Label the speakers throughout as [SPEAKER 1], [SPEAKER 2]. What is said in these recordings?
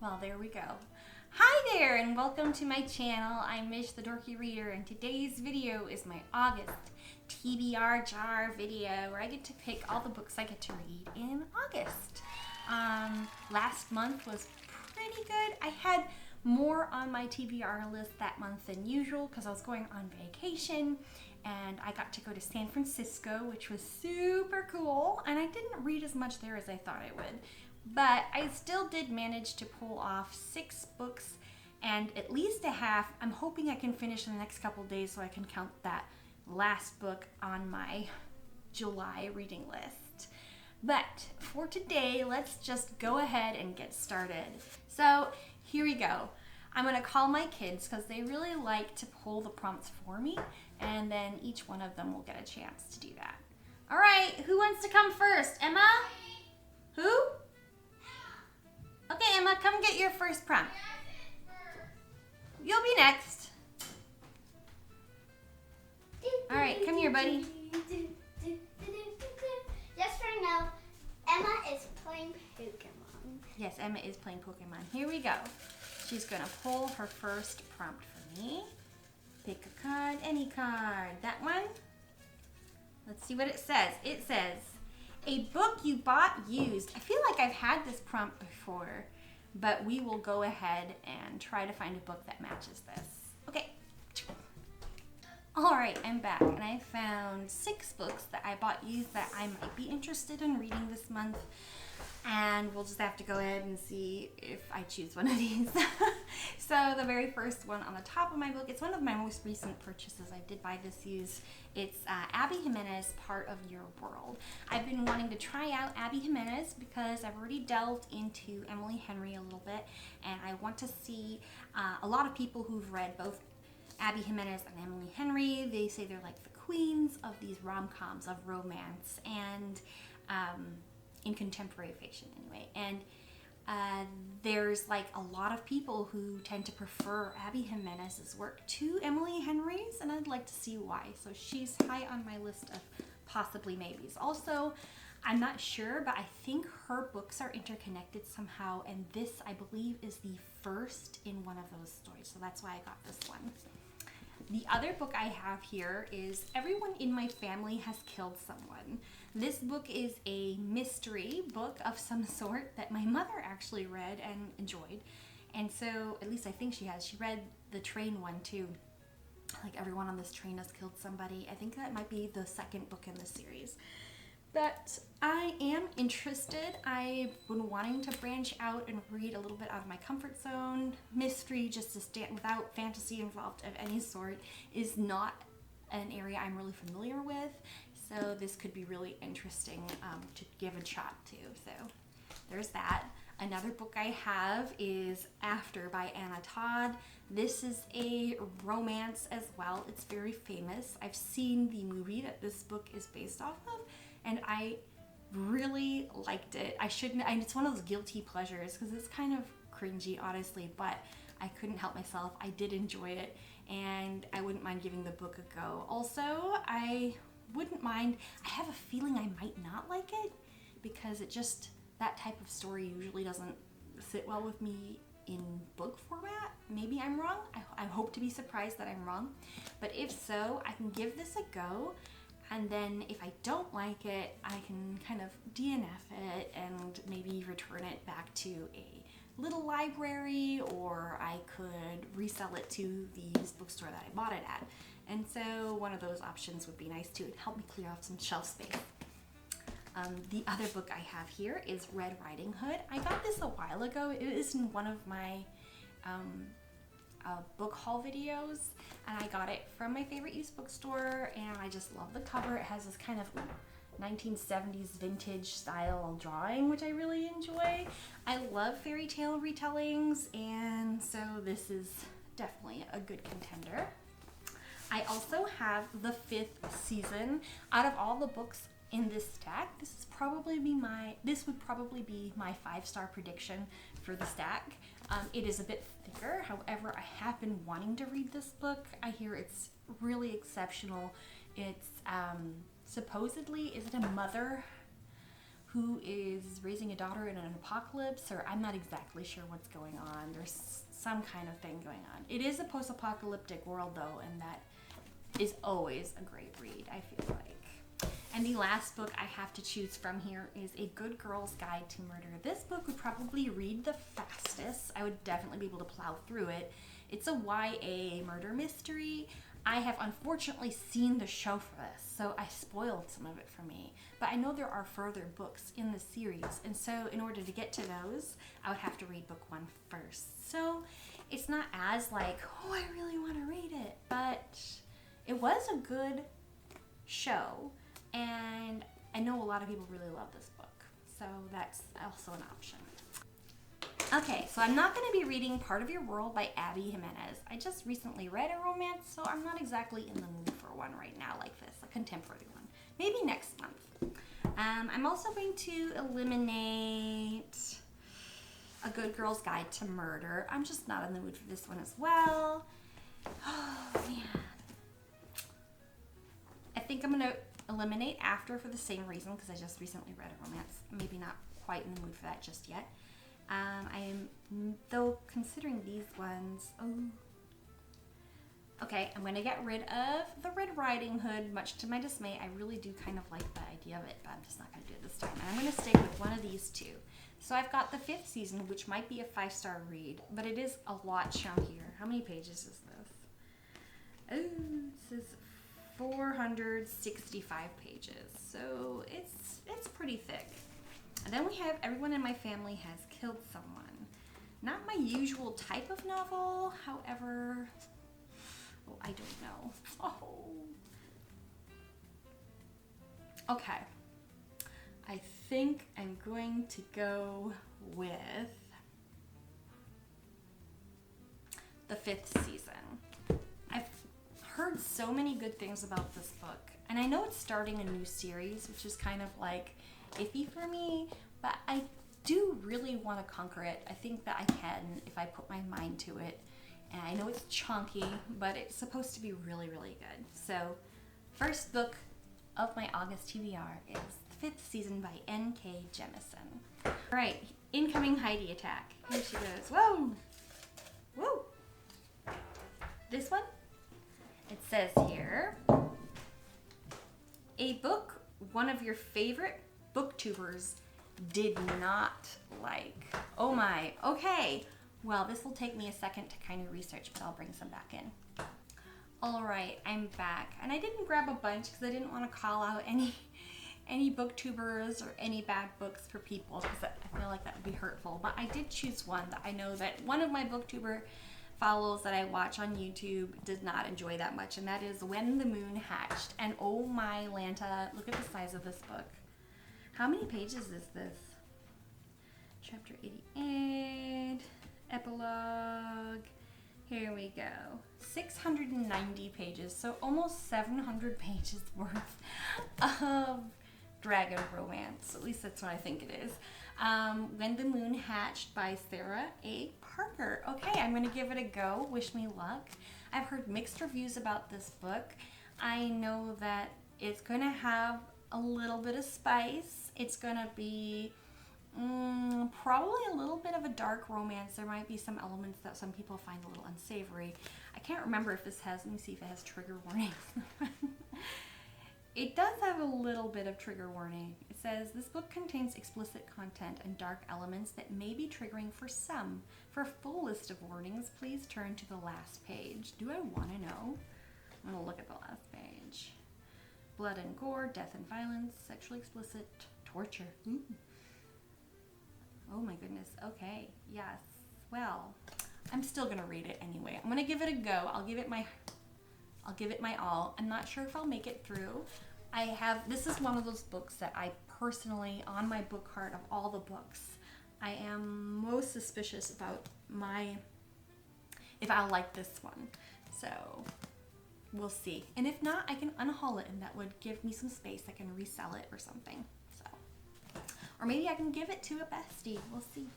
[SPEAKER 1] Well, there we go. Hi there and welcome to my channel. I'm Mish the Dorky Reader and today's video is my August TBR Jar video where I get to pick all the books I get to read in August. Last month was pretty good. I had more on my TBR list that month than usual because I was going on vacation and I got to go to San Francisco, which was super cool, and I didn't read as much there as I thought I would. But I still did manage to pull off 6 books and at least a half. I'm hoping I can finish in the next couple days so I can count that last book on my July reading list. But for today, let's just go ahead and get started. So here we go. I'm going to call my kids because they really like to pull the prompts for me, and then each one of them will get a chance to do that. All right, who wants to come first? Emma? Who? Okay, Emma, come get your first prompt. You'll be next. All right, come here, buddy.
[SPEAKER 2] Just for now, Emma is playing Pokemon.
[SPEAKER 1] Yes, Emma is playing Pokemon. Here we go. She's going to pull her first prompt for me. Pick a card, any card. That one? Let's see what it says. It says, a book you bought used. I feel like I've had this prompt before, but we will go ahead and try to find a book that matches this. Okay. All right, I'm back, and I found 6 books that I bought used that I might be interested in reading this month, and we'll just have to go ahead and see if I choose one of these. So the very first one on the top of my book, it's one of my most recent purchases. I did buy this used. It's Abby Jimenez, Part of Your World. I've been wanting to try out Abby Jimenez because I've already delved into Emily Henry a little bit, and I want to see a lot of people who've read both Abby Jimenez and Emily Henry. They say they're like the queens of these rom-coms of romance and in contemporary fiction anyway. And there's like a lot of people who tend to prefer Abby Jimenez's work to Emily Henry's, and I'd like to see why. So she's high on my list of possibly maybes. Also, I'm not sure, but I think her books are interconnected somehow, and this, I believe, is the first in one of those stories. So that's why I got this one. The other book I have here is Everyone in My Family Has Killed Someone. This book is a mystery book of some sort that my mother actually read and enjoyed. And so, at least I think she has. She read the train one too. Like, everyone on this train has killed somebody. I think that might be the second book in the series. But I am interested. I've been wanting to branch out and read a little bit out of my comfort zone. Mystery, just to stand without fantasy involved of any sort, is not an area I'm really familiar with. So this could be really interesting to give a shot to. So there's that. Another book I have is After by Anna Todd. This is a romance as well. It's very famous. I've seen the movie that this book is based off of, and I really liked it. It's one of those guilty pleasures because it's kind of cringy, honestly, but I couldn't help myself. I did enjoy it, and I wouldn't mind giving the book a go. Also, I wouldn't mind, I have a feeling I might not like it because that type of story usually doesn't sit well with me in book format. Maybe I'm wrong. I hope to be surprised that I'm wrong. But if so, I can give this a go. And then if I don't like it, I can kind of DNF it and maybe return it back to a little library, or I could resell it to the bookstore that I bought it at. And so one of those options would be nice too. It'd help me clear off some shelf space. The other book I have here is Red Riding Hood. I got this a while ago. It is in one of my book haul videos, and I got it from my favorite used bookstore, and I just love the cover. It has this kind of 1970s vintage style drawing, which I really enjoy. I love fairy tale retellings, and so this is definitely a good contender. I also have the 5th season. Out of all the books in this stack, this would probably be my 5-star prediction for the stack. It is a bit thicker, however, I have been wanting to read this book. I hear it's really exceptional. It's supposedly, is it a mother who is raising a daughter in an apocalypse, or I'm not exactly sure what's going on. There's some kind of thing going on. It is a post-apocalyptic world though, and that is always a great read, I feel like. And the last book I have to choose from here is A Good Girl's Guide to Murder. This book would probably read the fastest. I would definitely be able to plow through it. It's a YA murder mystery. I have unfortunately seen the show for this, so I spoiled some of it for me. But I know there are further books in the series, and so in order to get to those, I would have to read book 1 first. So it's not as like, oh, I really want to read it, but it was a good show, and I know a lot of people really love this book, so that's also an option. Okay, so I'm not going to be reading Part of Your World by Abby Jimenez. I just recently read a romance, so I'm not exactly in the mood for one right now like this, a contemporary one. Maybe next month. I'm also going to eliminate A Good Girl's Guide to Murder. I'm just not in the mood for this one as well. Oh, man. I think I'm going to eliminate After for the same reason, because I just recently read a romance. Maybe not quite in the mood for that just yet. I am, though, considering these ones. Oh. Okay, I'm going to get rid of the Red Riding Hood, much to my dismay. I really do kind of like the idea of it, but I'm just not going to do it this time. And I'm going to stick with one of these two. So I've got the 5th season, which might be a 5-star read, but it is a lot chunkier. How many pages is this? Oh, this is 465 pages, so it's pretty thick. And then we have Everyone in My Family Has Killed Someone. Not my usual type of novel, however, oh, I don't know. Oh. Okay. I think I'm going to go with the 5th season. I've heard so many good things about this book, and I know it's starting a new series, which is kind of like iffy for me, but I do really want to conquer it. I think that I can if I put my mind to it. And I know it's chunky, but it's supposed to be really, really good. So, first book of my August TBR is the 5th season by N.K. Jemisin. All right, incoming Heidi attack. Here she goes. Whoa! Whoa! This one? It says here, a book one of your favorite booktubers did not like. Oh my, okay. Well, this will take me a second to kind of research, but I'll bring some back in. All right, I'm back. And I didn't grab a bunch because I didn't want to call out any booktubers or any bad books for people, because I feel like that would be hurtful. But I did choose one that I know that one of my booktuber follows that I watch on YouTube does not enjoy that much, and that is When the Moon Hatched. And oh my Lanta, look at the size of this book. How many pages is this? Chapter 88, epilogue. Here we go. 690 pages, so almost 700 pages worth of dragon romance. At least that's what I think it is. When the Moon Hatched by Sarah A. Parker. Okay, I'm going to give it a go. Wish me luck. I've heard mixed reviews about this book. I know that it's going to have a little bit of spice. It's going to be probably a little bit of a dark romance. There might be some elements that some people find a little unsavory. I can't remember if this has, let me see if it has trigger warnings. It does have a little bit of trigger warning. It says, this book contains explicit content and dark elements that may be triggering for some. For a full list of warnings, please turn to the last page. Do I want to know? I'm going to look at the last page. Blood and gore, death and violence, sexually explicit, torture. Ooh. Oh my goodness. Okay. Yes. Well, I'm still going to read it anyway. I'm going to give it a go. I'll give it my all. I'm not sure if I'll make it through. This is one of those books that I personally, on my book card of all the books, I am most suspicious about if I'll like this one. So, we'll see. And if not, I can unhaul it, and that would give me some space. I can resell it or something. So, or maybe I can give it to a bestie. We'll see.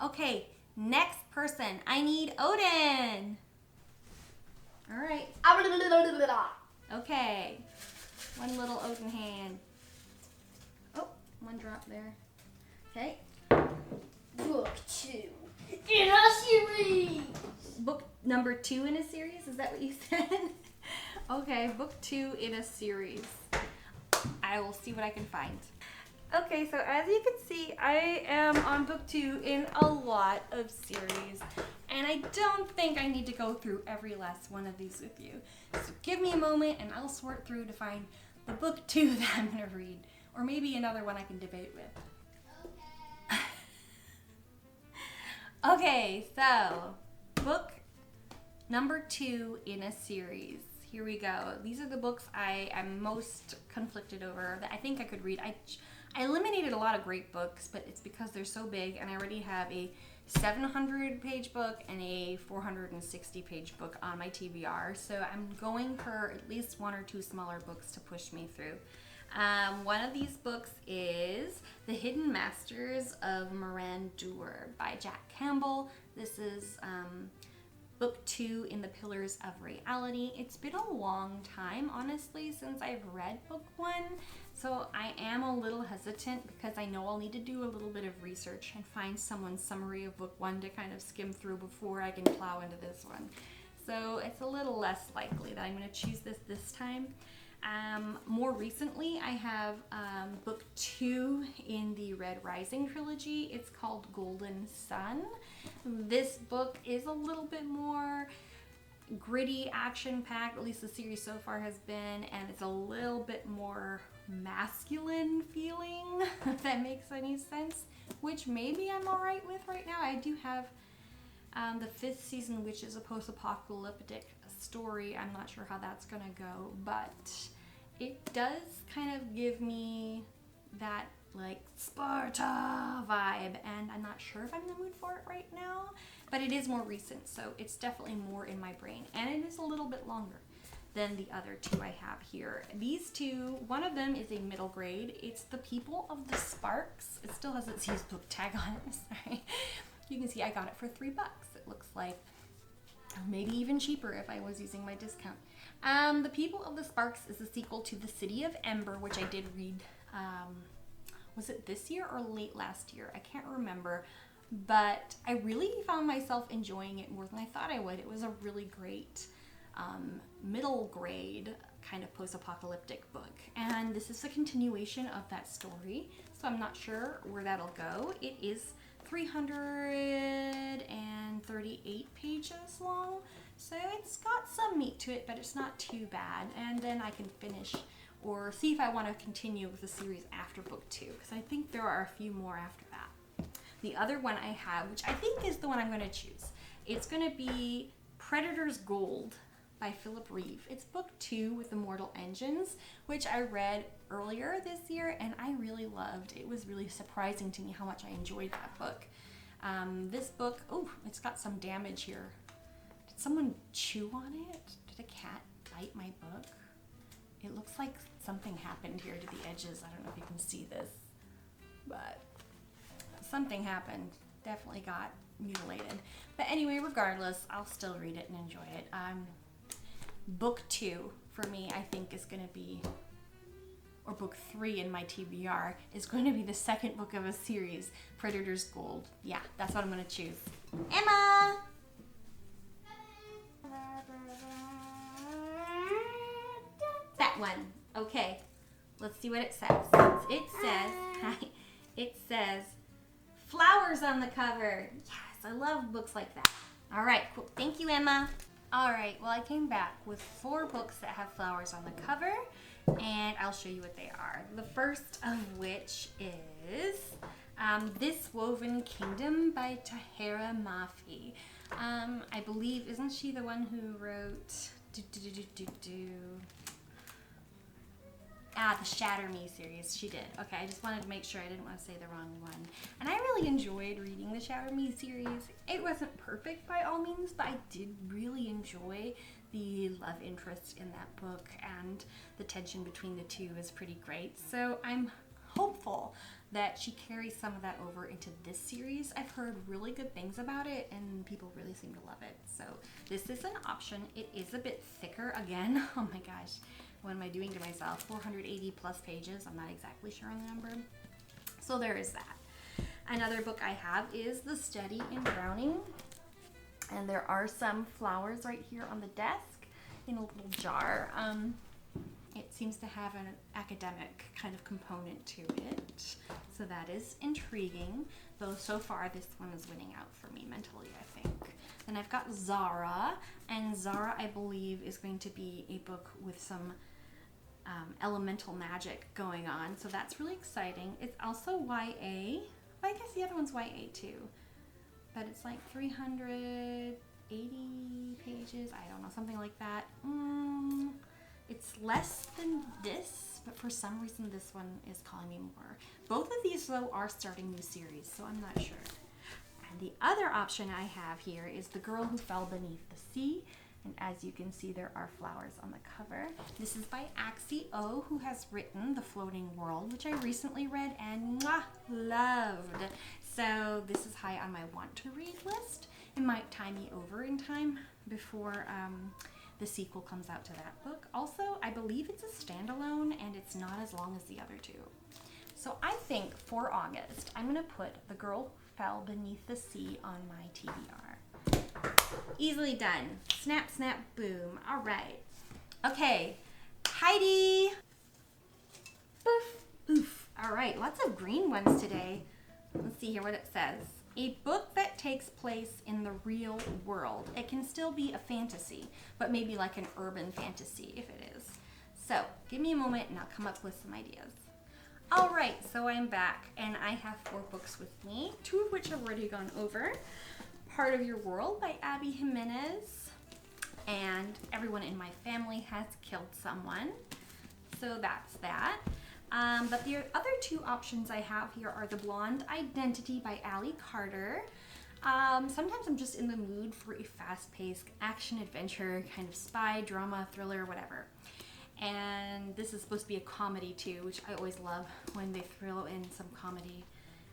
[SPEAKER 1] Okay, next person. I need Odin. All right. Okay. One little Odin hand. Oh, One drop there. Okay.
[SPEAKER 2] Book 2 in a series.
[SPEAKER 1] Book number 2 in a series? Is that what you said? Okay, book 2 in a series. I will see what I can find. Okay, so as you can see, I am on book 2 in a lot of series. And I don't think I need to go through every last one of these with you. So give me a moment and I'll sort through to find the book 2 that I'm going to read. Or maybe another one I can debate with. Okay, so book number 2 in a series. Here we go. These are the books I am most conflicted over that I think I could read. I eliminated a lot of great books, but it's because they're so big and I already have a 700-page book and a 460-page book on my TBR. So I'm going for at least 1 or 2 smaller books to push me through. One of these books is The Hidden Masters of Mirandur by Jack Campbell. This is book 2 in the Pillars of Reality. It's been a long time, honestly, since I've read book 1, so I am a little hesitant because I know I'll need to do a little bit of research and find someone's summary of book 1 to kind of skim through before I can plow into this one. So it's a little less likely that I'm going to choose this time. More recently, I have book 2 in the Red Rising trilogy. It's called Golden Sun. This book is a little bit more gritty, action-packed, at least the series so far has been, and it's a little bit more masculine feeling, if that makes any sense, which maybe I'm alright with right now. I do have the 5th season, which is a post-apocalyptic story. I'm not sure how that's gonna go, but it does kind of give me that like Sparta vibe, and I'm not sure if I'm in the mood for it right now, but it is more recent, so it's definitely more in my brain, and it is a little bit longer than the other 2 I have here. These 2, one of them is a middle grade. It's The People of the Sparks. It still has its used book tag on it, sorry. You can see I got it for $3. It looks like maybe even cheaper if I was using my discount. The People of the Sparks is a sequel to The City of Ember, which I did read, was it this year or late last year? I can't remember, but I really found myself enjoying it more than I thought I would. It was a really great middle grade kind of post-apocalyptic book, and this is a continuation of that story, so I'm not sure where that'll go. It is 338 pages long, so it's got some meat to it, but it's not too bad. And then I can finish or see if I want to continue with the series after book 2, because I think there are a few more after that. The other one I have, which I think is the one I'm going to choose, it's going to be Predator's Gold by Philip Reeve. It's book 2 with Immortal Engines, which I read earlier this year and I really loved. It was really surprising to me how much I enjoyed that book. This book, oh, it's got some damage here. Did someone chew on it? Did a cat bite my book? It looks like something happened here to the edges. I don't know if you can see this, but something happened. Definitely got mutilated. But anyway, regardless, I'll still read it and enjoy it. Book 2 for me, I think, is going to be, or book 3 in my TBR, is going to be the second book of a series, Predator's Gold. Yeah, that's what I'm going to choose. Emma! That one. Okay, let's see what it says. It says, flowers on the cover. Yes, I love books like that. All right, cool. Thank you, Emma. All right, well, I came back with 4 books that have flowers on the cover, and I'll show you what they are. The first of which is This Woven Kingdom by Tahira Mafi. I believe, isn't she the one who wrote the Shatter Me series? She did. Okay, I just wanted to make sure I didn't want to say the wrong one. And I really enjoyed reading the Shatter Me series. It wasn't perfect by all means, but I did really enjoy the love interest in that book, and the tension between the two is pretty great. So I'm hopeful that she carries some of that over into this series. I've heard really good things about it and people really seem to love it. So this is an option. It is a bit thicker again. Oh my gosh. What am I doing to myself? 480 plus pages. I'm not exactly sure on the number. So there is that. Another book I have is The Study in Drowning. And there are some flowers right here on the desk in a little jar. It seems to have an academic kind of component to it. So that is intriguing. Though so far this one is winning out for me mentally, I think. Then I've got Zara. And Zara, I believe, is going to be a book with some elemental magic going on. So that's really exciting. It's also YA. I guess the other one's YA too. But it's like 380 pages. I don't know, something like that. It's less than this, but for some reason this one is calling me more. Both of these, though, are starting new series, so I'm not sure. And the other option I have here is The Girl Who Fell Beneath the Sea. And as you can see, there are flowers on the cover. This is by Axie O, who has written The Floating World, which I recently read and loved. So this is high on my want to read list. It might tie me over in time before the sequel comes out to that book. Also, I believe it's a standalone and it's not as long as the other two. So I think for August, I'm gonna put The Girl Who Fell Beneath the Sea on my TBR. Easily done. Snap, snap, boom. All right. Okay, Heidi. Boof, boof. All right, lots of green ones today. Let's see here what it says. A book that takes place in the real world. It can still be a fantasy, but maybe like an urban fantasy if it is. So give me a moment and I'll come up with some ideas. All right, so I'm back and I have 4 books with me, 2 of which I've already gone over. Part of Your World by Abby Jimenez, and Everyone in My Family Has Killed Someone. So that's that. But the other 2 options I have here are The Blonde Identity by Allie Carter. Sometimes I'm just in the mood for a fast-paced action-adventure, kind of spy, drama, thriller, whatever. And this is supposed to be a comedy too, which I always love when they throw in some comedy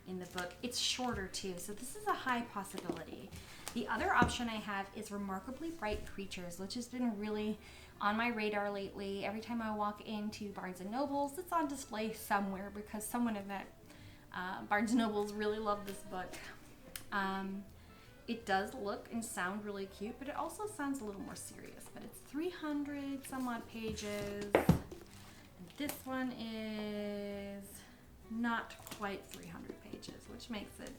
[SPEAKER 1] in the book. It's shorter too, so this is a high possibility. The other option I have is Remarkably Bright Creatures, which has been really on my radar lately. Every time I walk into Barnes & Noble's, it's on display somewhere because someone in that Barnes & Noble's really loved this book. It does look and sound really cute, but it also sounds a little more serious. But it's 300 some odd pages. And this one is not quite 300 pages, which makes it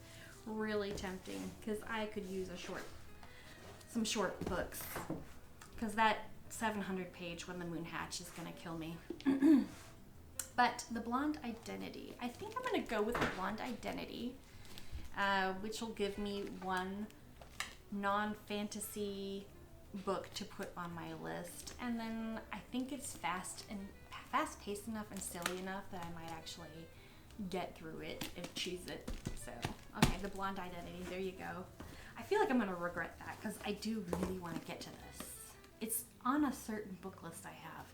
[SPEAKER 1] really tempting because I could use some short books, because that 700 page When the Moon Hatch is gonna kill me. But The Blonde Identity, I think I'm gonna go with The Blonde Identity, which will give me one non-fantasy book to put on my list, and then I think it's fast-paced enough and silly enough that I might actually get through it and choose it. So, okay, The Blonde Identity, there you go. I feel like I'm gonna regret that because I do really want to get to this. It's on a certain book list I have.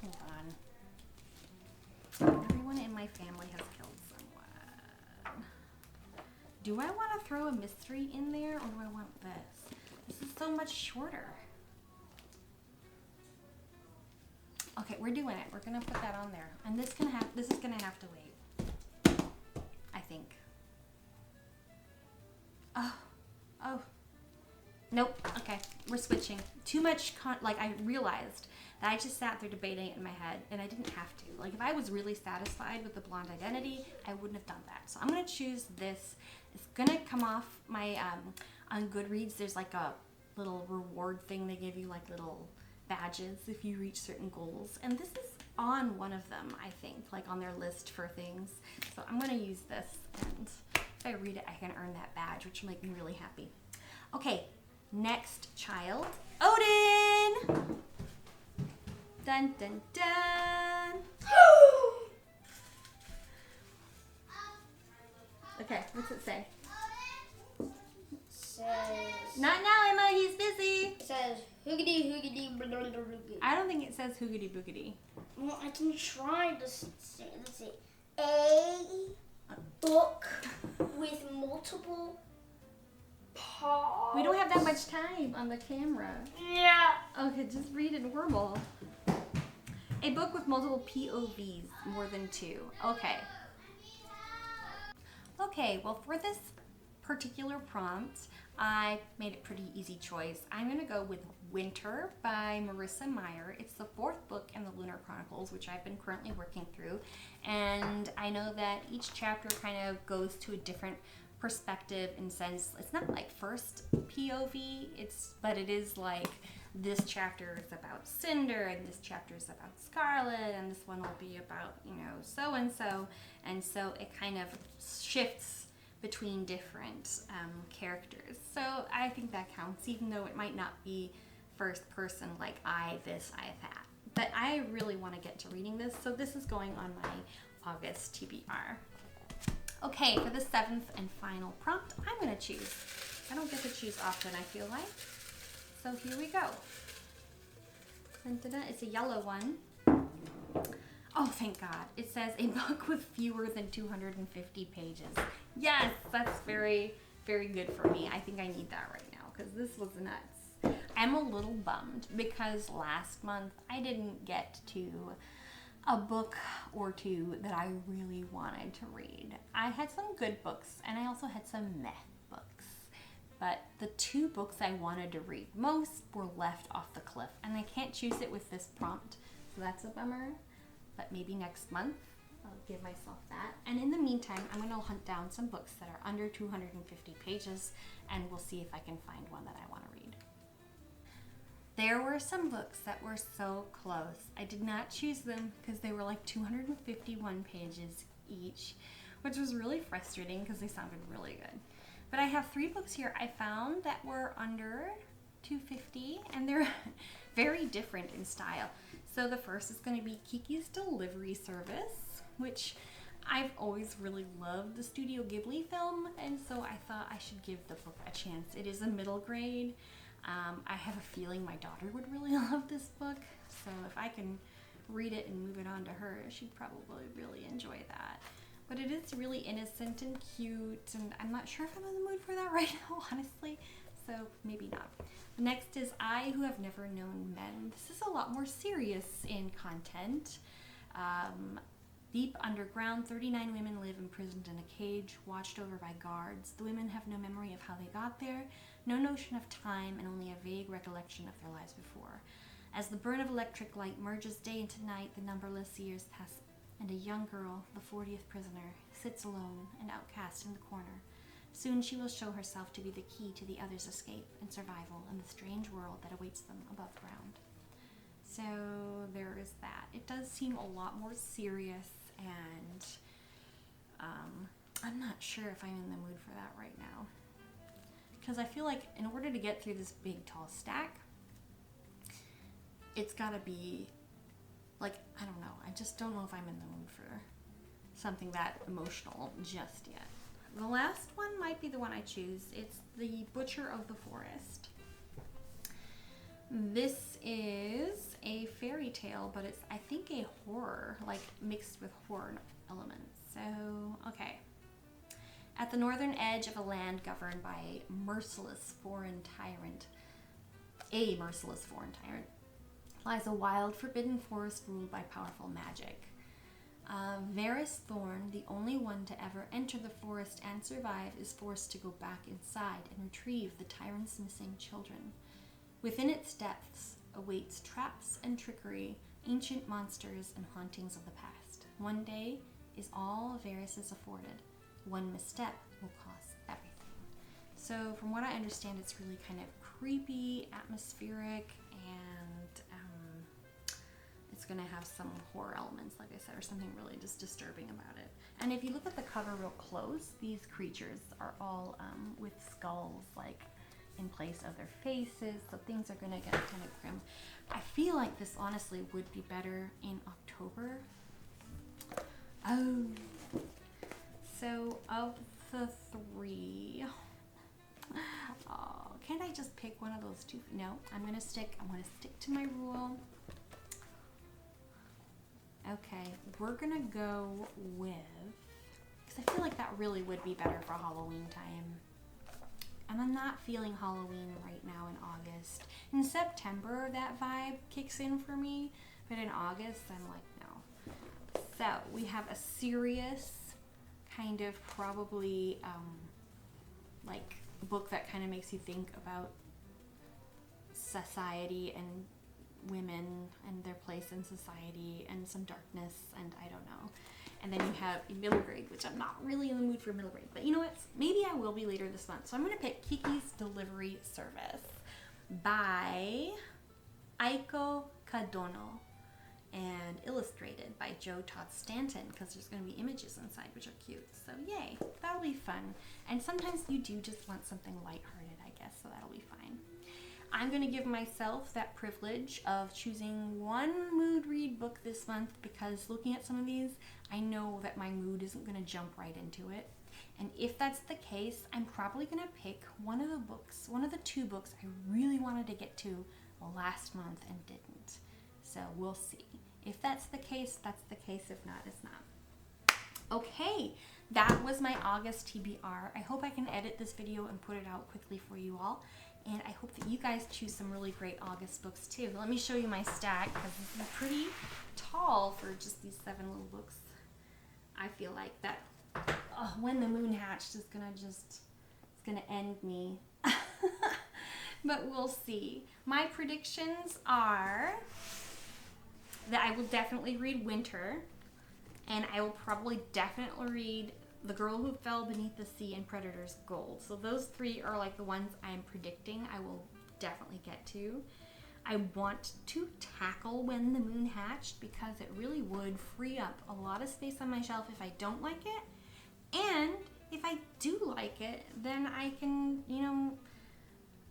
[SPEAKER 1] Hold on. Everyone in My Family Has Killed Someone. Do I want to throw a mystery in there, or do I want this? This is so much shorter. Okay, we're doing it. We're gonna put that on there, and this is gonna have to wait. I think. Oh. Nope. Okay, we're switching. Too much I realized that I just sat there debating it in my head, and I didn't have to. Like, if I was really satisfied with The Blonde Identity, I wouldn't have done that. So I'm gonna choose this. It's gonna come off my on Goodreads. There's like a little reward thing they give you, like little badges if you reach certain goals, and this is on one of them, I think, like on their list for things. So I'm gonna use this, and if I read it, I can earn that badge, which will make me really happy. Okay, next child, Odin. Dun dun dun. Okay, what's it say?
[SPEAKER 2] Says.
[SPEAKER 1] Not now, Emma. He's busy.
[SPEAKER 2] Says hoogity hoogity blah, blah, blah, blah.
[SPEAKER 1] I don't think it says hoogity boogity.
[SPEAKER 2] Well, I can try to say. Let's see. A book with multiple parts.
[SPEAKER 1] We don't have that much time on the camera.
[SPEAKER 2] Yeah.
[SPEAKER 1] Okay, just read it normal. A book with multiple POVs, more than 2. Okay. Okay, well for this particular prompt, I made a pretty easy choice. I'm going to go with Winter by Marissa Meyer. It's the 4th book in the Lunar Chronicles, which I've been currently working through. And I know that each chapter kind of goes to a different perspective in sense. It's not like first POV, but it is like this chapter is about Cinder, and this chapter is about Scarlet, and this one will be about, so-and-so. And so it kind of shifts between different characters. So I think that counts, even though it might not be first person like I this, I that. But I really want to get to reading this, so this is going on my August TBR. Okay, for the 7th and final prompt, I'm going to choose. I don't get to choose often, I feel like. So here we go. Dun-dun-dun. It's a yellow one. Oh, thank God. It says a book with fewer than 250 pages. Yes, that's very, very good for me. I think I need that right now because this was nuts. I'm a little bummed because last month I didn't get to a book or two that I really wanted to read. I had some good books and I also had some meh books. But the 2 books I wanted to read most were left off the cliff, and I can't choose it with this prompt, so that's a bummer. But maybe next month I'll give myself that. And in the meantime, I'm going to hunt down some books that are under 250 pages, and we'll see if I can find one that I want to read. There were some books that were so close. I did not choose them because they were like 251 pages each, which was really frustrating because they sounded really good. But I have 3 books here I found that were under 250, and they're very different in style. So the first is going to be Kiki's Delivery Service, which I've always really loved the Studio Ghibli film, and so I thought I should give the book a chance. It is a middle grade. I have a feeling my daughter would really love this book, so if I can read it and move it on to her, she'd probably really enjoy that. But it is really innocent and cute, and I'm not sure if I'm in the mood for that right now, honestly, so maybe not. Next is I Who Have Never Known Men. This is a lot more serious in content. Deep underground, 39 women live imprisoned in a cage, watched over by guards. The women have no memory of how they got there, no notion of time, and only a vague recollection of their lives before. As the burn of electric light merges day into night, the numberless years pass, and a young girl, the 40th prisoner, sits alone and outcast in the corner. Soon she will show herself to be the key to the others' escape and survival in the strange world that awaits them above ground. So there is that. It does seem a lot more serious, and I'm not sure if I'm in the mood for that right now. Because I feel like in order to get through this big tall stack, it's gotta be like, I don't know. I just don't know if I'm in the mood for something that emotional just yet. The last one might be the one I choose. It's The Butcher of the Forest. This is a fairy tale, but it's, I think, a horror, like mixed with horror elements. So, okay. At the northern edge of a land governed by a merciless foreign tyrant, lies a wild, forbidden forest ruled by powerful magic. Varys Thorn, the only one to ever enter the forest and survive, is forced to go back inside and retrieve the tyrant's missing children. Within its depths awaits traps and trickery, ancient monsters and hauntings of the past. One day is all Varys is afforded. One misstep will cost everything. So from what I understand, it's really kind of creepy, atmospheric, and it's going to have some horror elements, like I said, or something really just disturbing about it. And if you look at the cover real close, these creatures are all with skulls, like in place of their faces, so things are going to get kind of grim. I feel like this honestly would be better in October. Oh, so of the 3, can't I just pick one of those 2? No, I'm going to stick to my rule. Okay, we're going to go with, because I feel like that really would be better for Halloween time. And I'm not feeling Halloween right now in August. In September, that vibe kicks in for me, but in August, I'm like, no. So we have a serious kind of probably like a book that kind of makes you think about society and women and their place in society and some darkness and I don't know. And then you have a middle grade, which I'm not really in the mood for middle grade, but you know what? Maybe I will be later this month. So I'm going to pick Kiki's Delivery Service by Aiko Kadono and illustrated by Joe Todd Stanton, because there's going to be images inside which are cute. So yay, that'll be fun. And sometimes you do just want something lighthearted, I guess, so that'll be fine. I'm going to give myself that privilege of choosing one mood read book this month, because looking at some of these, I know that my mood isn't going to jump right into it. And if that's the case, I'm probably going to pick one of the two books I really wanted to get to last month and didn't. So we'll see. If that's the case, that's the case. If not, it's not. Okay, that was my August TBR. I hope I can edit this video and put it out quickly for you all. And I hope that you guys choose some really great August books too. Let me show you my stack, because this is pretty tall for just these 7 little books. I feel like that When the Moon Hatched is it's gonna end me. But we'll see. My predictions are that I will definitely read Winter, and I will probably definitely read The Girl Who Fell Beneath the Sea and Predator's Gold. So those 3 are like the ones I am predicting I will definitely get to. I want to tackle When the Moon Hatched, because it really would free up a lot of space on my shelf if I don't like it. And if I do like it, then I can, you know,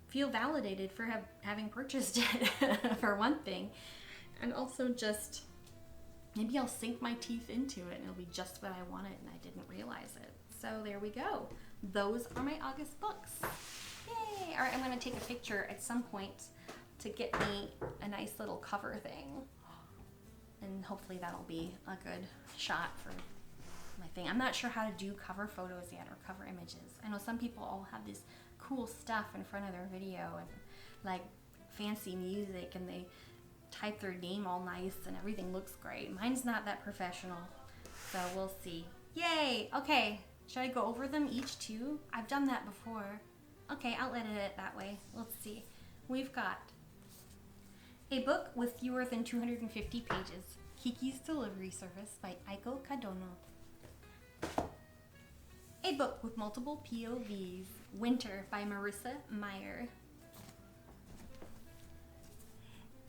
[SPEAKER 1] feel validated for having purchased it, for one thing. And also just, maybe I'll sink my teeth into it and it'll be just what I wanted and I didn't realize it. So there we go. Those are my August books. Yay! All right, I'm going to take a picture at some point to get me a nice little cover thing. And hopefully that'll be a good shot for my thing. I'm not sure how to do cover photos yet, or cover images. I know some people all have this cool stuff in front of their video and like fancy music, and they type their name all nice and everything looks great. Mine's not that professional, so we'll see. Yay! Okay, should I go over them each too? I've done that before. Okay, I'll edit it that way. Let's see. We've got a book with fewer than 250 pages, Kiki's Delivery Service by Aiko Kadono. A book with multiple POVs, Winter by Marissa Meyer.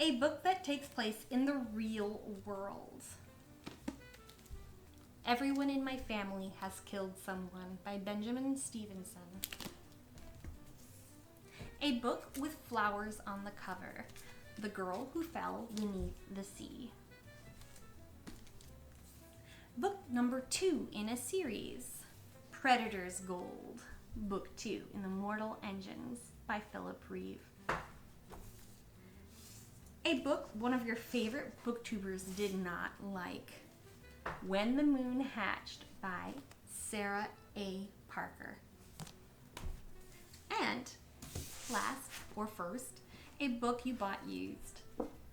[SPEAKER 1] A book that takes place in the real world, Everyone in My Family Has Killed Someone by Benjamin Stevenson. A book with flowers on the cover, The Girl Who Fell Beneath the Sea. Book number 2 in a series, Predator's Gold, Book 2 in the Mortal Engines by Philip Reeve. A book one of your favorite booktubers did not like, When the Moon Hatched by Sarah A. Parker. And last, or first, a book you bought used,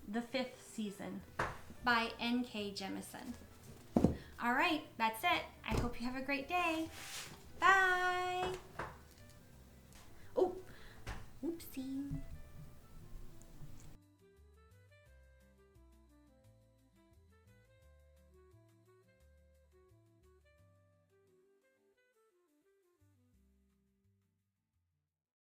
[SPEAKER 1] The 5th Season by N.K. Jemisin. All right, that's it. I hope you have a great day. Bye.